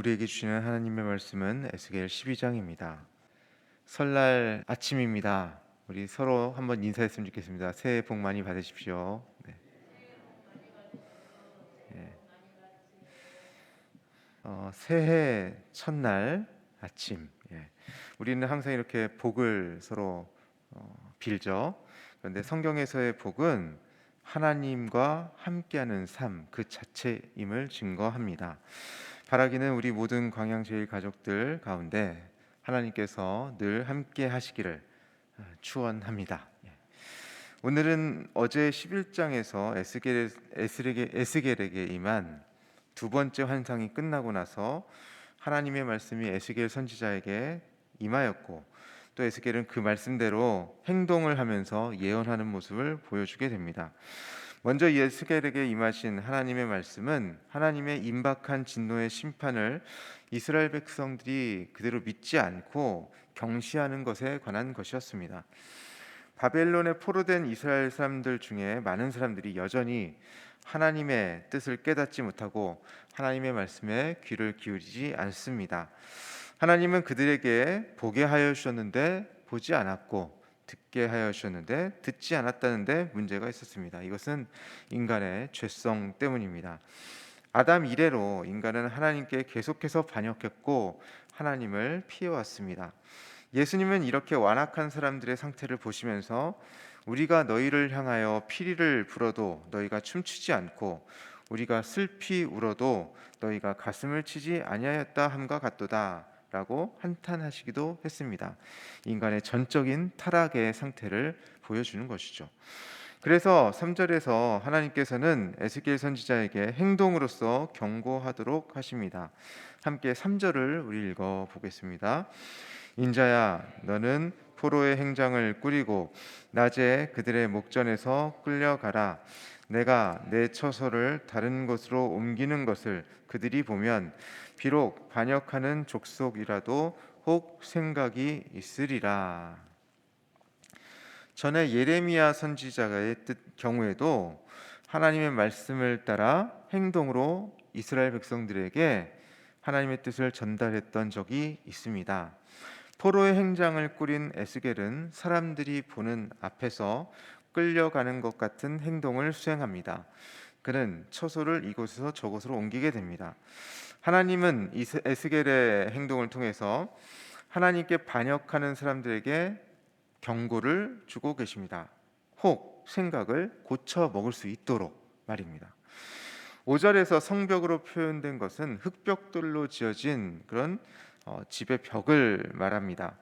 우리에게 주시는 하나님의 말씀은 에스겔 12장입니다. 설날 아침입니다. 우리 서로 한번 인사했으면 좋겠습니다. 새해 복 많이 받으십시오. 네. 예. 새해 첫날 아침. 우리는 항상 이렇게 복을 서로 빌죠. 그런데 성경에서의 복은 하나님과 함께하는 삶 그 자체임을 증거합니다. 바라기는 우리 모든 광양제일 가족들 가운데 하나님께서 늘 함께 하시기를 축원합니다. 오늘은 어제 11장에서 에스겔에게 임한 두 번째 환상이 끝나고 나서 하나님의 말씀이 에스겔 선지자에게 임하였고, 또 에스겔은 그 말씀대로 행동을 하면서 예언하는 모습을 보여주게 됩니다. 먼저 에스겔에게 임하신 하나님의 말씀은 하나님의 임박한 진노의 심판을 이스라엘 백성들이 그대로 믿지 않고 경시하는 것에 관한 것이었습니다. 바벨론에 포로된 이스라엘 사람들 중에 많은 사람들이 여전히 하나님의 뜻을 깨닫지 못하고 하나님의 말씀에 귀를 기울이지 않습니다. 하나님은 그들에게 보게 하여 주셨는데 보지 않았고, 듣게 하여 주셨는데 듣지 않았다는데 문제가 있었습니다. 이것은 인간의 죄성 때문입니다. 아담 이래로 인간은 하나님께 계속해서 반역했고 하나님을 피해왔습니다. 예수님은 이렇게 완악한 사람들의 상태를 보시면서 우리가 너희를 향하여 피리를 불어도 너희가 춤추지 않고 우리가 슬피 울어도 너희가 가슴을 치지 아니하였다 함과 같도다 라고 한탄하시기도 했습니다. 인간의 전적인 타락의 상태를 보여주는 것이죠. 그래서 3절에서 하나님께서는 에스겔 선지자에게 행동으로서 경고하도록 하십니다. 함께 3절을 우리 읽어 보겠습니다. 인자야, 너는 포로의 행장을 꾸리고 낮에 그들의 목전에서 끌려가라. 내가 내 처소를 다른 곳으로 옮기는 것을 그들이 보면 비록 반역하는 족속이라도 혹 생각이 있으리라. 전에 예레미야 선지자의 경우에도 하나님의 말씀을 따라 행동으로 이스라엘 백성들에게 하나님의 뜻을 전달했던 적이 있습니다. 포로의 행장을 꾸린 에스겔은 사람들이 보는 앞에서 끌려가는 것 같은 행동을 수행합니다. 그는 처소를 이곳에서 저곳으로 옮기게 됩니다. 하나님은 에스겔의 행동을 통해서 하나님께 반역하는 사람들에게 경고를 주고 계십니다. 혹 생각을 고쳐 먹을 수 있도록 말입니다. 5절에서 성벽으로 표현된 것은 흙벽돌로 지어진 그런 집의 벽을 말합니다.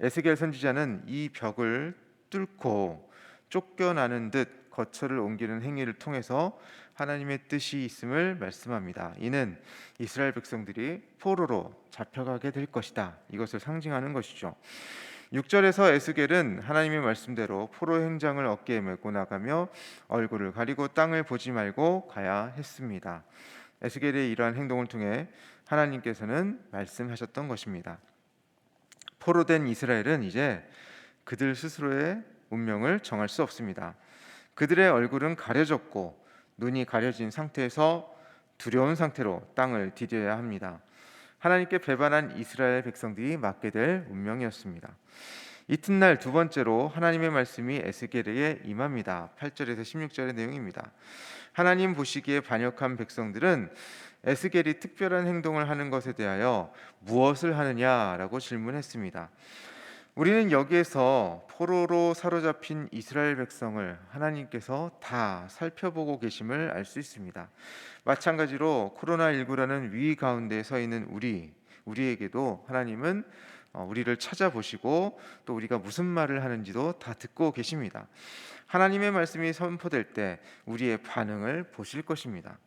에스겔 선지자는 이 벽을 뚫고 쫓겨나는 듯 거처를 옮기는 행위를 통해서 하나님의 뜻이 있음을 말씀합니다. 이는 이스라엘 백성들이 포로로 잡혀가게 될 것이다. 이것을 상징하는 것이죠. 6절에서 에스겔은 하나님의 말씀대로 포로 행장을 어깨에 메고 나가며 얼굴을 가리고 땅을 보지 말고 가야 했습니다. 에스겔의 이러한 행동을 통해 하나님께서는 말씀하셨던 것입니다. 포로된 이스라엘은 이제 그들 스스로의 운명을 정할 수 없습니다. 그들의 얼굴은 가려졌고 눈이 가려진 상태에서 두려운 상태로 땅을 디뎌야 합니다. 하나님께 배반한 이스라엘 백성들이 맞게 될 운명이었습니다. 이튿날 두 번째로 하나님의 말씀이 에스겔에게 임합니다. 8절에서 16절의 내용입니다. 하나님 보시기에 반역한 백성들은 에스겔이 특별한 행동을 하는 것에 대하여 무엇을 하느냐라고 질문했습니다. 우리는 여기에서 포로로 사로잡힌 이스라엘 백성을 하나님께서 다 살펴보고 계심을 알 수 있습니다. 마찬가지로 코로나19라는 위기 가운데 서 있는 우리에게도 하나님은 우리를 찾아보시고 또 우리가 무슨 말을 하는지도 다 듣고 계십니다. 하나님의 말씀이 선포될 때 우리의 반응을 보실 것입니다.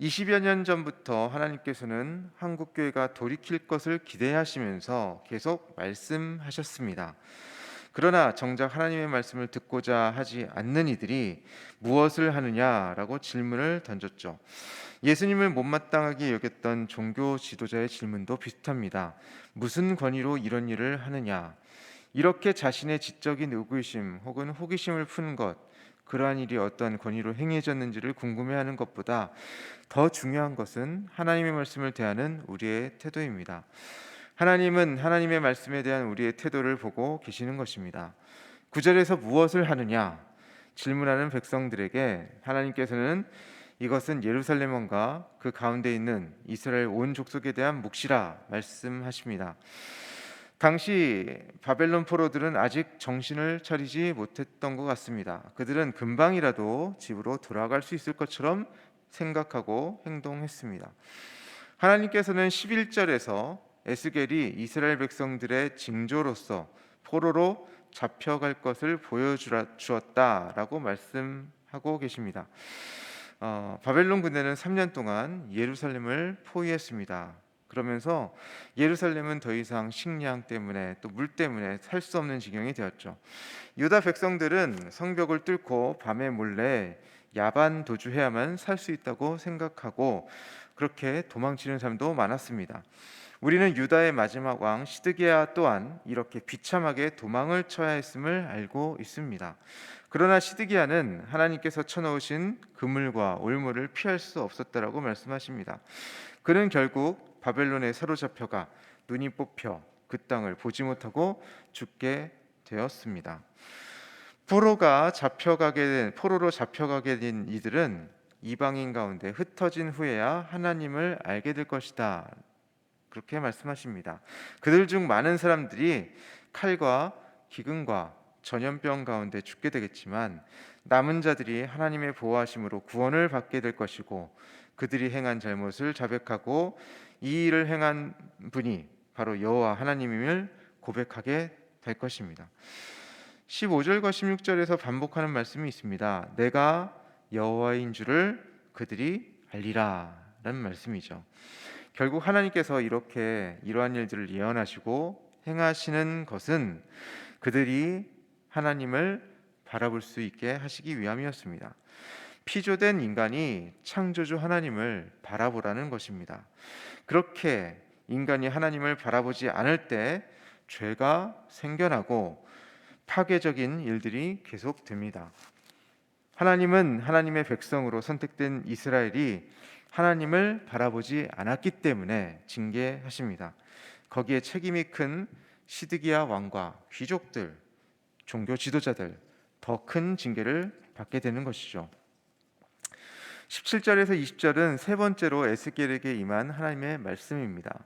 20여 년 전부터 하나님께서는 한국교회가 돌이킬 것을 기대하시면서 계속 말씀하셨습니다. 그러나 정작 하나님의 말씀을 듣고자 하지 않는 이들이 무엇을 하느냐라고 질문을 던졌죠. 예수님을 못마땅하게 여겼던 종교 지도자의 질문도 비슷합니다. 무슨 권위로 이런 일을 하느냐? 이렇게 자신의 지적인 의구심 혹은 호기심을 푸는 것, 그러한 일이 어떠한 권위로 행해졌는지를 궁금해하는 것보다 더 중요한 것은 하나님의 말씀을 대하는 우리의 태도입니다. 하나님은 하나님의 말씀에 대한 우리의 태도를 보고 계시는 것입니다. 9절에서 무엇을 하느냐 질문하는 백성들에게 하나님께서는 이것은 예루살렘 왕과 그 가운데 있는 이스라엘 온 족속에 대한 묵시라 말씀하십니다. 당시 바벨론 포로들은 아직 정신을 차리지 못했던 것 같습니다. 그들은 금방이라도 집으로 돌아갈 수 있을 것처럼 생각하고 행동했습니다. 하나님께서는 11절에서 에스겔이 이스라엘 백성들의 징조로서 포로로 잡혀갈 것을 보여주었다라고 말씀하고 계십니다. 바벨론 군대는 3년 동안 예루살렘을 포위했습니다. 그러면서 예루살렘은 더 이상 식량 때문에 또 물 때문에 살 수 없는 지경이 되었죠. 유다 백성들은 성벽을 뚫고 밤에 몰래 야반 도주해야만 살 수 있다고 생각하고 그렇게 도망치는 사람도 많았습니다. 우리는 유다의 마지막 왕 시드기야 또한 이렇게 비참하게 도망을 쳐야 했음을 알고 있습니다. 그러나 시드기야는 하나님께서 쳐놓으신 그물과 올무를 피할 수 없었다라고 말씀하십니다. 그는 결국 바벨론에 사로잡혀가 눈이 뽑혀 그 땅을 보지 못하고 죽게 되었습니다. 포로로 잡혀가게 된 이들은 이방인 가운데 흩어진 후에야 하나님을 알게 될 것이다. 그렇게 말씀하십니다. 그들 중 많은 사람들이 칼과 기근과 전염병 가운데 죽게 되겠지만 남은 자들이 하나님의 보호하심으로 구원을 받게 될 것이고 그들이 행한 잘못을 자백하고 이 일을 행한 분이 바로 여호와 하나님임을 고백하게 될 것입니다. 15절과 16절에서 반복하는 말씀이 있습니다. 내가 여호와인 줄을 그들이 알리라 라는 말씀이죠. 결국 하나님께서 이러한 일들을 예언하시고 행하시는 것은 그들이 하나님을 바라볼 수 있게 하시기 위함이었습니다. 피조된 인간이 창조주 하나님을 바라보라는 것입니다. 그렇게 인간이 하나님을 바라보지 않을 때 죄가 생겨나고 파괴적인 일들이 계속됩니다. 하나님은 하나님의 백성으로 선택된 이스라엘이 하나님을 바라보지 않았기 때문에 징계하십니다. 거기에 책임이 큰 시드기야 왕과 귀족들, 종교 지도자들 더 큰 징계를 받게 되는 것이죠. 17절에서 20절은 세 번째로 에스겔에게 임한 하나님의 말씀입니다.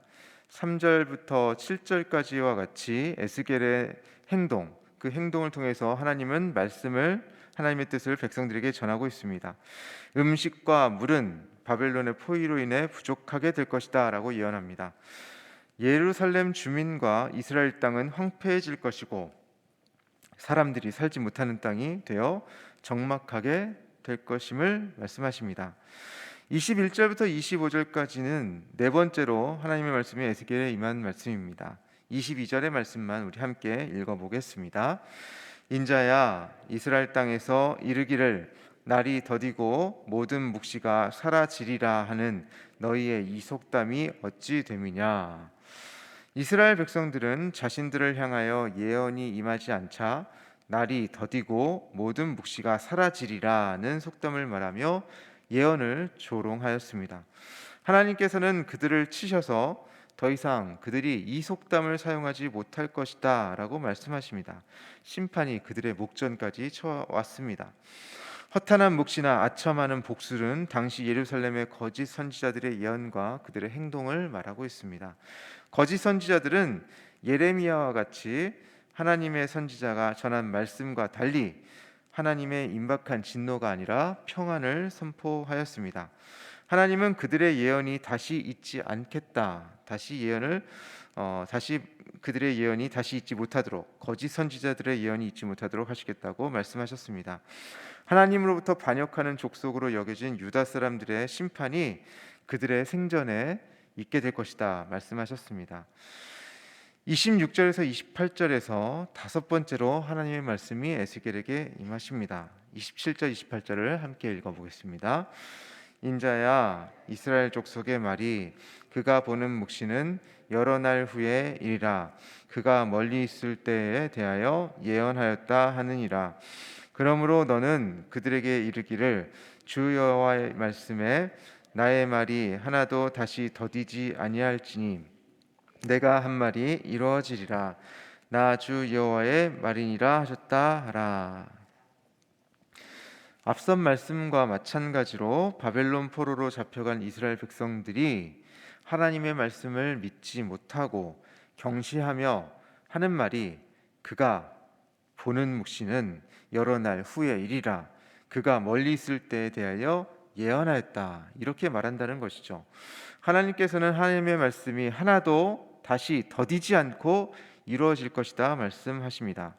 3절부터 7절까지와 같이 에스겔의 행동, 그 행동을 통해서 하나님은 하나님의 뜻을 백성들에게 전하고 있습니다. 음식과 물은 바벨론의 포위로 인해 부족하게 될 것이다 라고 예언합니다. 예루살렘 주민과 이스라엘 땅은 황폐해질 것이고 사람들이 살지 못하는 땅이 되어 적막하게 될 것임을 말씀하십니다. 21절부터 25절까지는 네 번째로 하나님의 말씀이 에스겔에 임한 말씀입니다. 22절의 말씀만 우리 함께 읽어보겠습니다. 인자야, 이스라엘 땅에서 이르기를 날이 더디고 모든 묵시가 사라지리라 하는 너희의 이 속담이 어찌 됨이냐. 이스라엘 백성들은 자신들을 향하여 예언이 임하지 않자 날이 더디고 모든 묵시가 사라지리라는 속담을 말하며 예언을 조롱하였습니다. 하나님께서는 그들을 치셔서 더 이상 그들이 이 속담을 사용하지 못할 것이다 라고 말씀하십니다. 심판이 그들의 목전까지 쳐왔습니다. 허탄한 묵시나 아첨하는 복술은 당시 예루살렘의 거짓 선지자들의 예언과 그들의 행동을 말하고 있습니다. 거짓 선지자들은 예레미야와 같이 하나님의 선지자가 전한 말씀과 달리 하나님의 임박한 진노가 아니라 평안을 선포하였습니다. 하나님은 그들의 예언이 다시 있지 않겠다. 그들의 예언이 다시 있지 못하도록 거짓 선지자들의 예언이 있지 못하도록 하시겠다고 말씀하셨습니다. 하나님으로부터 반역하는 족속으로 여겨진 유다 사람들의 심판이 그들의 생전에 있게 될 것이다 말씀하셨습니다. 26절에서 28절에서 다섯 번째로 하나님의 말씀이 에스겔에게 임하십니다. 27절 28절을 함께 읽어보겠습니다. 인자야, 이스라엘 족속의 말이 그가 보는 묵시는 여러 날 후에 이르라. 그가 멀리 있을 때에 대하여 예언하였다 하느니라. 그러므로 너는 그들에게 이르기를 주 여호와의 말씀에 나의 말이 하나도 다시 더디지 아니할지니 내가 한 말이 이루어지리라. 나 주 여호와의 말이니라 하셨다 하라. 앞선 말씀과 마찬가지로 바벨론 포로로 잡혀간 이스라엘 백성들이 하나님의 말씀을 믿지 못하고 경시하며 하는 말이 그가 보는 묵시는 여러 날 후의 일이라. 그가 멀리 있을 때에 대하여 예언하였다. 이렇게 말한다는 것이죠. 하나님께서는 하나님의 말씀이 하나도 다시 더디지 않고 이루어질 것이다 말씀하십니다.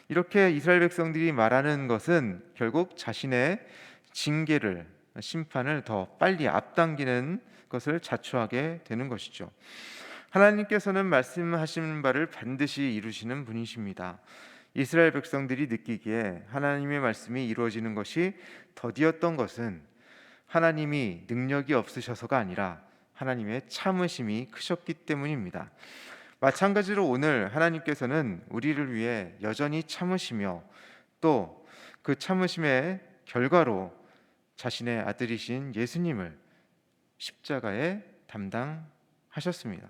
이렇게 이스라엘 백성들이 말하는 것은 결국 자신의 징계를, 심판을 더 빨리 앞당기는 것을 자초하게 되는 것이죠. 하나님께서는 말씀하신 바를 반드시 이루시는 분이십니다. 이스라엘 백성들이 느끼기에 하나님의 말씀이 이루어지는 것이 더디었던 것은 하나님이 능력이 없으셔서가 아니라 하나님의 참으심이 크셨기 때문입니다. 마찬가지로 오늘 하나님께서는 우리를 위해 여전히 참으시며 또 그 참으심의 결과로 자신의 아들이신 예수님을 십자가에 담당하셨습니다.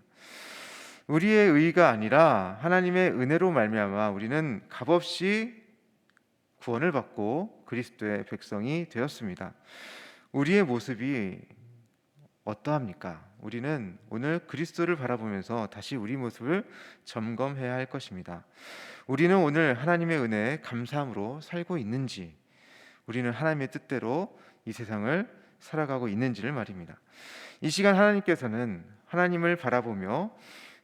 우리의 의가 아니라 하나님의 은혜로 말미암아 우리는 값없이 구원을 받고 그리스도의 백성이 되었습니다. 우리의 모습이 어떠합니까? 우리는 오늘 그리스도를 바라보면서 다시 우리 모습을 점검해야 할 것입니다. 우리는 오늘 하나님의 은혜에 감사함으로 살고 있는지, 우리는 하나님의 뜻대로 이 세상을 살아가고 있는지를 말입니다. 이 시간 하나님께서는 하나님을 바라보며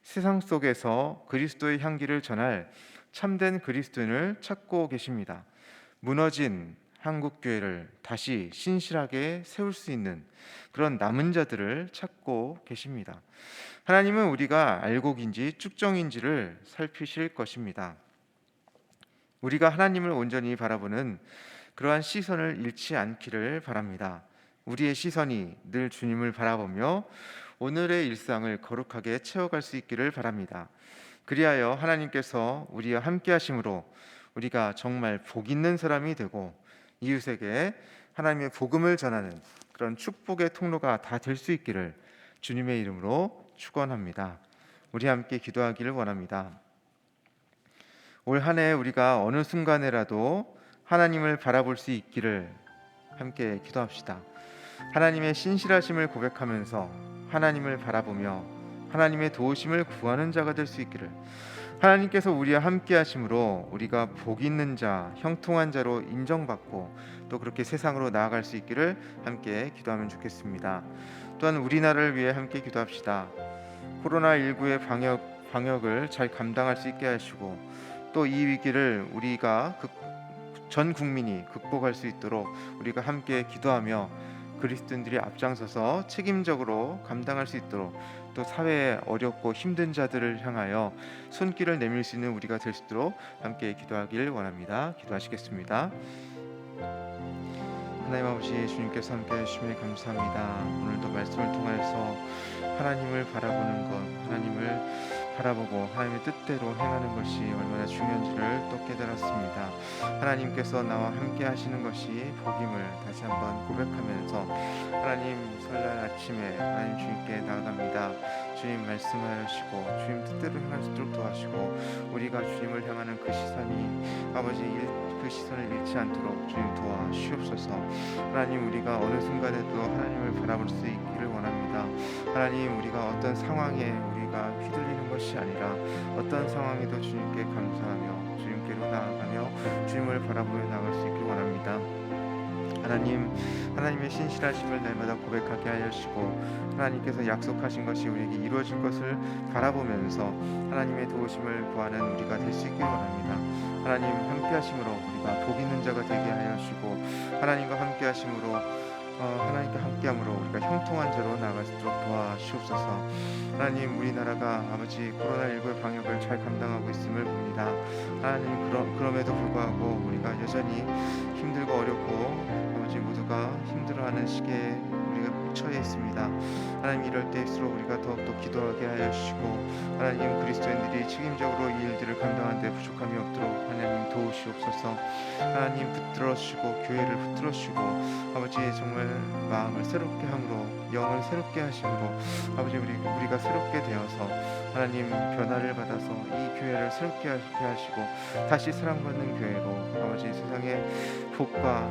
세상 속에서 그리스도의 향기를 전할 참된 그리스도인을 찾고 계십니다. 무너진 한국교회를 다시 신실하게 세울 수 있는 그런 남은 자들을 찾고 계십니다. 하나님은 우리가 알곡인지 쭉정인지를 살피실 것입니다. 우리가 하나님을 온전히 바라보는 그러한 시선을 잃지 않기를 바랍니다. 우리의 시선이 늘 주님을 바라보며 오늘의 일상을 거룩하게 채워갈 수 있기를 바랍니다. 그리하여 하나님께서 우리와 함께 하심으로 우리가 정말 복 있는 사람이 되고 이웃에게 하나님의 복음을 전하는 그런 축복의 통로가 다 될 수 있기를 주님의 이름으로 축원합니다. 우리 함께 기도하기를 원합니다. 올 한 해 우리가 어느 순간에라도 하나님을 바라볼 수 있기를 함께 기도합시다. 하나님의 신실하심을 고백하면서 하나님을 바라보며 하나님의 도우심을 구하는 자가 될 수 있기를, 하나님께서 우리와 함께 하심으로 우리가 복 있는 자, 형통한 자로 인정받고 또 그렇게 세상으로 나아갈 수 있기를 함께 기도하면 좋겠습니다. 또한 우리나라를 위해 함께 기도합시다. 코로나19의 방역을 잘 감당할 수 있게 하시고 또 이 위기를 우리가 전 국민이 극복할 수 있도록 우리가 함께 기도하며 그리스도인들이 앞장서서 책임적으로 감당할 수 있도록 또 사회에 어렵고 힘든 자들을 향하여 손길을 내밀 수 있는 우리가 될 수 있도록 함께 기도하길 원합니다. 기도하시겠습니다. 하나님 아버지, 주님께서 함께 해주심에 감사합니다. 오늘도 말씀을 통해서 하나님을 바라보는 것, 하나님을 바라보고 하나님의 뜻대로 행하는 것이 얼마나 중요한지를 또 깨달았습니다. 하나님께서 나와 함께 하시는 것이 복임을 다시 한번 고백하면서 하나님, 설날 아침에 하나님 주님께 나아갑니다. 주님 말씀하시고 주님 뜻대로 행할 수 있도록 도와주시고 우리가 주님을 향하는 그 시선이 아버지 그 시선을 잃지 않도록 주님 도와주시옵소서. 하나님, 우리가 어느 순간에도 하나님을 바라볼 수 있기를 원합니다. 하나님, 우리가 어떤 상황에 우리가 휘둘리는 것이 아니라 어떤 상황에도 주님께 감사하며 주님께로 나아가며 주님을 바라보며 나아갈 수 있기를 원합니다. 하나님, 하나님의 신실하심을 날마다 고백하게 하여 주시고 하나님께서 약속하신 것이 우리에게 이루어질 것을 바라보면서 하나님의 도우심을 구하는 우리가 될 수 있기를 원합니다. 하나님, 함께 하심으로 우리가 복 있는 자가 되게 하여 주시고 하나님과 함께 하심으로 하나님과 함께함으로 우리가 형통한 자로 나아갈 수 있도록 도와주시옵소서. 하나님, 우리나라가 아버지 코로나19의 방역을 잘 감당하고 있음을 봅니다. 하나님, 그럼에도 불구하고 우리가 여전히 힘들고 어렵고 아버지 모두가 힘들어하는 시기에 우리가 처해 있습니다. 하나님, 이럴 때일수록 우리가 더욱더 기도하게 하여 주시고, 하나님, 그리스도인들이 책임적으로 이 일들을 감당하는 데 부족함이 없도록 하나님 도우시옵소서. 하나님, 붙들어 주시고 교회를 붙들어 주시고, 아버지, 정말 마음을 새롭게 함으로, 영을 새롭게 하심으로, 아버지, 우리가 새롭게 되어서 하나님 변화를 받아서 이 교회를 새롭게 하게 하시고, 다시 사랑받는 교회로, 아버지, 세상에 복과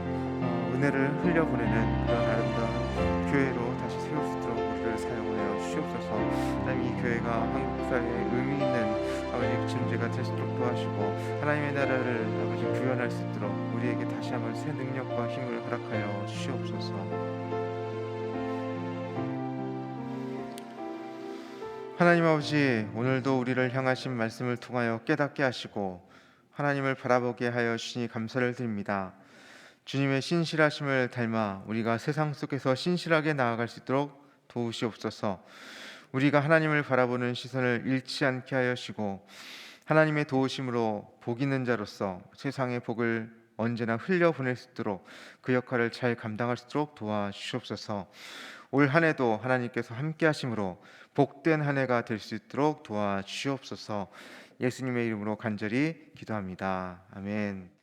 은혜를 흘려보내는 그런 아름다운 교회로 다시 세울 수 있도록 우리를 사용하여 주시옵소서. 하나님, 이 교회가 한국 사회에 의미 있는 아버지 존재가 될 수 있도록 도와주시고, 하나님의 나라를 아버지 구현할 수 있도록 우리에게 다시 한번 새 능력과 힘을 허락하여 주시옵소서. 하나님 아버지, 오늘도 우리를 향하신 말씀을 통하여 깨닫게 하시고 하나님을 바라보게 하여 주시니 감사를 드립니다. 주님의 신실하심을 닮아 우리가 세상 속에서 신실하게 나아갈 수 있도록 도우시옵소서. 우리가 하나님을 바라보는 시선을 잃지 않게 하여 주시고, 하나님의 도우심으로 복 있는 자로서 세상의 복을 언제나 흘려보낼 수 있도록 그 역할을 잘 감당할 수 있도록 도와주시옵소서. 올 한 해도 하나님께서 함께 하심으로 복된 한 해가 될 수 있도록 도와주시옵소서. 예수님의 이름으로 간절히 기도합니다. 아멘.